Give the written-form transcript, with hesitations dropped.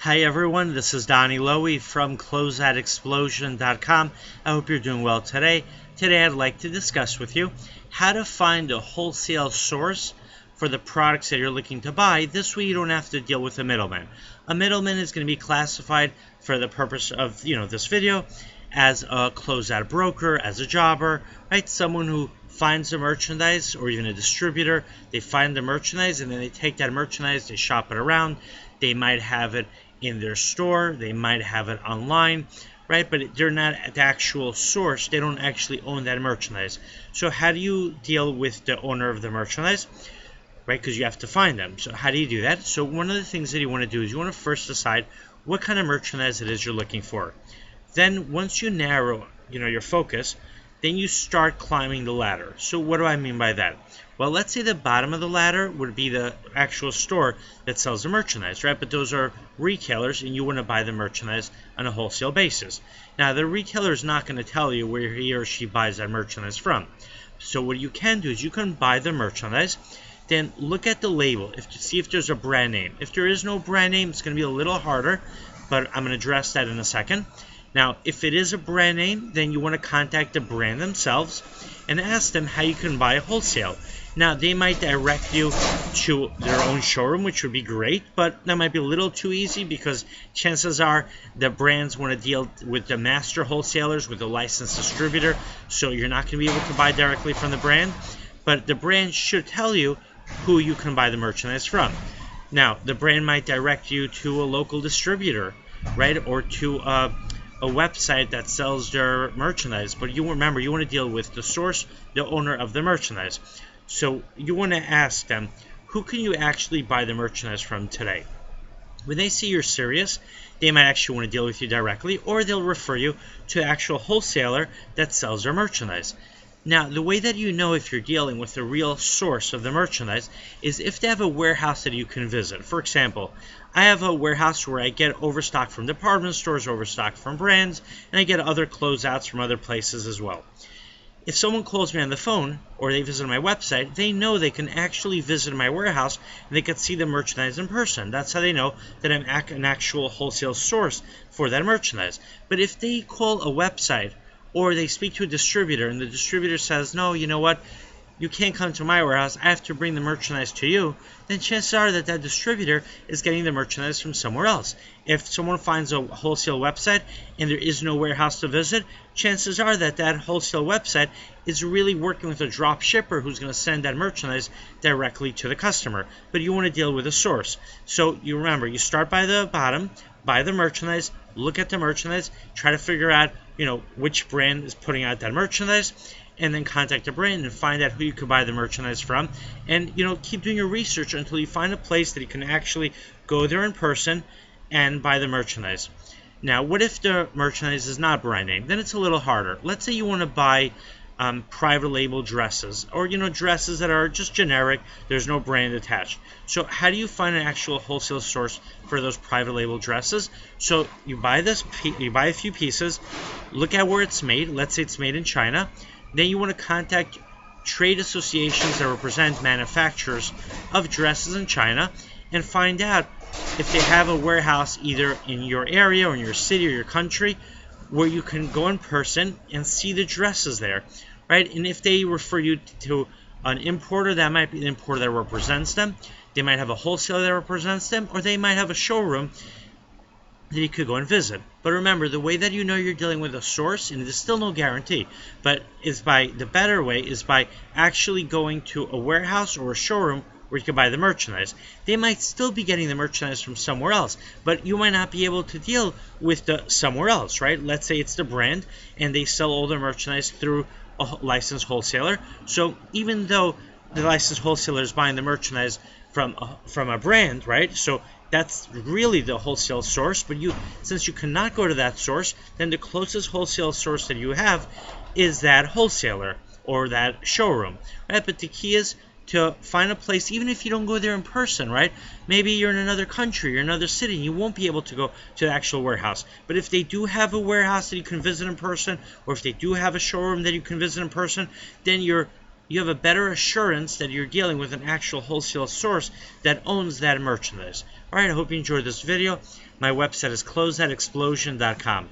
Hi everyone, this is Donny Lowy from Closeoutexplosion.com. I hope you're doing well today. Today I'd like to discuss with you how to find a wholesale source for the products that you're looking to buy. This way you don't have to deal with a middleman. A middleman is going to be classified for the purpose of this video as a closeout broker, as a jobber, right? Someone who finds the merchandise, or even a distributor. They find the merchandise and then they take that merchandise, they shop it around. They might have it in their store, they might have it online, right? But they're not the actual source. They don't actually own that merchandise. So how do you deal with the owner of the merchandise, right? Because you have to find them. So how do you do that? So one of the things that you want to do is you want to first decide what kind of merchandise it is you're looking for. Then once you narrow your focus, then you start climbing the ladder. So what do I mean by that? Well, let's say the bottom of the ladder would be the actual store that sells the merchandise, right? But those are retailers, and you want to buy the merchandise on a wholesale basis. Now, the retailer is not going to tell you where he or she buys that merchandise from. So what you can do is you can buy the merchandise, then look at the label to see if there's a brand name. If there is no brand name, it's going to be a little harder, but I'm going to address that in a second. Now, if it is a brand name, then you want to contact the brand themselves and ask them how you can buy wholesale. Now, they might direct you to their own showroom, which would be great, but that might be a little too easy because chances are the brands want to deal with the master wholesalers, with the licensed distributor, so you're not going to be able to buy directly from the brand. But the brand should tell you who you can buy the merchandise from. Now, the brand might direct you to a local distributor, right, or to a website that sells their merchandise. But you remember, you want to deal with the source, the owner of the merchandise. So you want to ask them, who can you actually buy the merchandise from today? When they see you're serious, they might actually want to deal with you directly, or they'll refer you to an actual wholesaler that sells their merchandise. Now, the way that you know if you're dealing with the real source of the merchandise is if they have a warehouse that you can visit. For example, I have a warehouse where I get overstock from department stores, overstock from brands, and I get other closeouts from other places as well. If someone calls me on the phone or they visit my website, they know they can actually visit my warehouse and they can see the merchandise in person. That's how they know that I'm an actual wholesale source for that merchandise. But if they call a website or they speak to a distributor and the distributor says, no, you know what, you can't come to my warehouse, I have to bring the merchandise to you, then chances are that that distributor is getting the merchandise from somewhere else. If someone finds a wholesale website and there is no warehouse to visit, chances are that that wholesale website is really working with a drop shipper who's going to send that merchandise directly to the customer. But you want to deal with a source. So you remember, you start by the bottom, buy the merchandise, look at the merchandise, try to figure out which brand is putting out that merchandise, and then contact the brand and find out who you can buy the merchandise from. And keep doing your research until you find a place that you can actually go there in person and buy the merchandise. Now, what if the merchandise is not brand name? Then it's a little harder. Let's say you want to buy private label dresses, or dresses that are just generic, there's no brand attached. So how do you find an actual wholesale source for those private label dresses? So you buy a few pieces, look at where it's made. Let's say it's made in China. Then you want to contact trade associations that represent manufacturers of dresses in China and find out if they have a warehouse either in your area or in your city or your country where you can go in person and see the dresses there, right? And if they refer you to an importer, that might be the importer that represents them. They might have a wholesaler that represents them, or they might have a showroom that you could go and visit. But remember, the way that you know you're dealing with a source, and there's still no guarantee, but the better way is by actually going to a warehouse or a showroom where you can buy the merchandise. They might still be getting the merchandise from somewhere else, but you might not be able to deal with the somewhere else, right? Let's say it's the brand and they sell all their merchandise through a licensed wholesaler. So even though the licensed wholesaler is buying the merchandise from a brand, right? So that's really the wholesale source, but since you cannot go to that source, then the closest wholesale source that you have is that wholesaler or that showroom, right? But the key is to find a place, even if you don't go there in person, right? Maybe you're in another country, you're in another city, and you won't be able to go to the actual warehouse. But if they do have a warehouse that you can visit in person, or if they do have a showroom that you can visit in person, then you're you have a better assurance that you're dealing with an actual wholesale source that owns that merchandise. Alright, I hope you enjoyed this video. My website is closeoutexplosion.com.